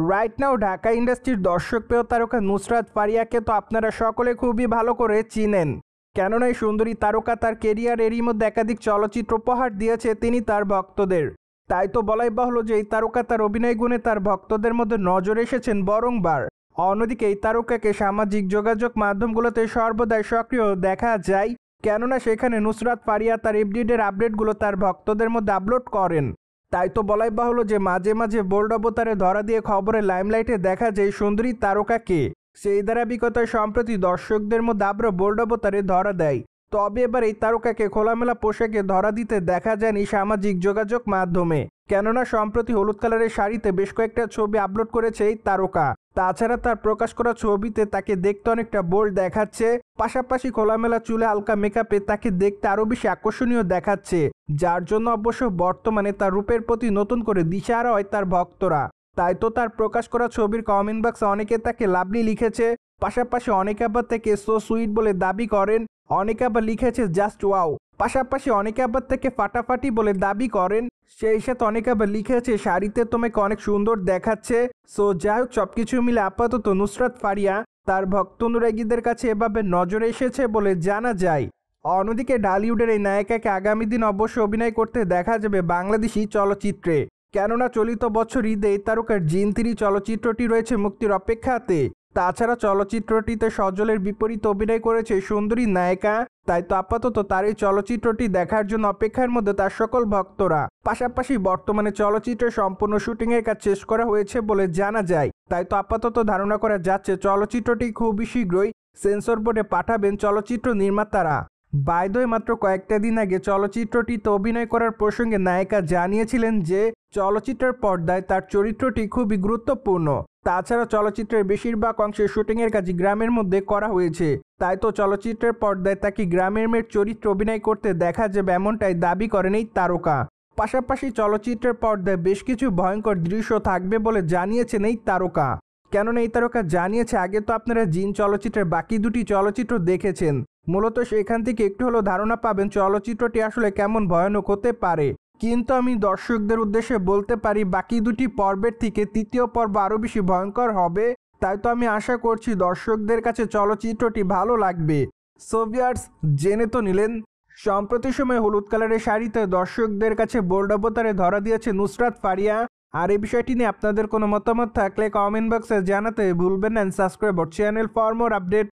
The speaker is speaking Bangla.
রাইট নাও ঢাকা ইন্ডাস্ট্রির দর্শকপ্রিয় তারকা নুসরাত ফারিয়াকে তো আপনারা সকলে খুবই ভালো করে চিনেন। কেননা এই সুন্দরী তারকা তার কেরিয়ারেরই মধ্যে একাধিক চলচ্চিত্র উপহার দিয়েছে তিনি তার ভক্তদের। তাই তো বলাই বাহুল্য যে এই তারকা তার অভিনয় গুণে তার ভক্তদের মধ্যে নজরে এসেছেন বারংবার। অন্যদিকে এই তারকাকে সামাজিক যোগাযোগ মাধ্যমগুলোতে সর্বদাই সক্রিয় দেখা যায়, কেননা সেখানে নুসরাত ফারিয়া তার এভরিডের আপডেটগুলো তার ভক্তদের মধ্যে আপলোড করেন। তাই তো বলাই বাহুল্য যে মাঝে মাঝে বোল্ড অবতারে ধরা দিয়ে খবরের লাইমলাইটে দেখা যায় সুন্দরী তারকাকে। সেই ধারাবাহিকতায় সম্প্রতি দর্শকদের মধ্যে আবারও বোল্ড অবতারে ধরা দেয়। তবে এবার এই তারকাকে খোলামেলা পোশাকে ধরা দিতে দেখা যায়নি সামাজিক যোগাযোগ মাধ্যমে, কেননা সম্প্রতি হলুদ কালারের শাড়িতে বেশ কয়েকটা ছবি আপলোড করেছে এই তারকা। তাছাড়া তার প্রকাশ করা ছবিতে তাকে দেখতে অনেকটা বোল্ড দেখাচ্ছে, পাশাপাশি খোলামেলা চুলে হালকা মেকআপে তাকে দেখতে আরও বেশি আকর্ষণীয় দেখাচ্ছে, যার জন্য অবশ্য বর্তমানে তার রূপের প্রতি নতুন করে দিশাহারা হয় তার ভক্তরা। তাই তো তার প্রকাশ করা ছবির কমেন্ট বক্সে অনেকে তাকে লাভলি লিখেছে, পাশাপাশি অনেকে আবার তাকে সো সুইট বলে দাবি করেন, অনেকে আবার লিখেছে জাস্ট ওয়াও, পাশাপাশি অনেকে আবার তাকে ফাটাফাটি বলে দাবি করেন, সেই সাথে অনেকে আবার লিখেছে শাড়িতে তোমাকে অনেক সুন্দর দেখাচ্ছে। সো যাই হোক, সবকিছু মিলে আপাতত নুসরাত ফারিয়া তার ভক্ত অনুরাগীদের কাছে এভাবে নজরে এসেছে বলে জানা যায়। অন্যদিকে ঢালিউডের এই নায়িকাকে আগামী দিন অবশ্য অভিনয় করতে দেখা যাবে বাংলাদেশি চলচ্চিত্রে, কেননা চলিত বছর ঈদে এই তারকার জিন 3 চলচ্চিত্রটি রয়েছে মুক্তির অপেক্ষাতে। তাছাড়া চলচ্চিত্রটিতে সজলের বিপরীতে অভিনয় করেছে সুন্দরী নায়িকা। তাই তো আপাতত তার এই চলচ্চিত্রটি দেখার জন্য অপেক্ষার মধ্যে তার সকল ভক্তরা। পাশাপাশি বর্তমানে চলচ্চিত্রের সম্পূর্ণ শুটিংয়ের কাজ শেষ করা হয়েছে বলে জানা যায়। তাই তো আপাতত ধারণা করা যাচ্ছে চলচ্চিত্রটি খুবই শীঘ্রই সেন্সর বোর্ডে পাঠাবেন চলচ্চিত্র নির্মাতারা। বাই দ্য ওয়ে, মাত্র কয়েকটা দিন আগে চলচ্চিত্রটিতে অভিনয় করার প্রসঙ্গে নায়িকা জানিয়েছিলেন যে চলচ্চিত্রের পর্দায় তার চরিত্রটি খুবই গুরুত্বপূর্ণ। তাছাড়া চলচ্চিত্রের বেশিরভাগ অংশের শুটিংয়ের কাজ গ্রামের মধ্যে করা হয়েছে। তাই তো চলচ্চিত্রের পর্দায় তাকে গ্রামের মেয়ের চরিত্র অভিনয় করতে দেখা যাবে, এমনটাই দাবি করেন এই তারকা। পাশাপাশি চলচ্চিত্রের পর্দায় বেশ কিছু ভয়ঙ্কর দৃশ্য থাকবে বলে জানিয়েছেন এই তারকা। কেননা এই তারকা জানিয়েছে, আগে তো আপনারা জিন চলচ্চিত্রের বাকি দুটি চলচ্চিত্র দেখেছেন, মূলত সেখান থেকে একটু হলেও ধারণা পাবেন চলচ্চিত্রটি আসলে কেমন ভয়ানক হতে পারে। কিন্তু আমি দর্শকদের উদ্দেশ্যে বলতে পারি, বাকি দুটি পর্বের থেকে তৃতীয় পর্ব আরও বেশি ভয়ঙ্কর হবে। তাই তো আমি আশা করছি দর্শকদের কাছে চলচ্চিত্রটি ভালো লাগবে। সো ভিউয়ার্স, জেনে তো নিলেন সম্প্রতি সময়ে হলুদ কালারের শাড়িতে দর্শকদের কাছে বোল্ড অবতারে ধরা দিয়েছে নুসরাত ফারিয়া। আর এই বিষয়টি নিয়ে আপনাদের কোনো মতামত থাকলে কমেন্ট বক্সে জানাতে ভুলবেন না। Subscribe our channel for more update.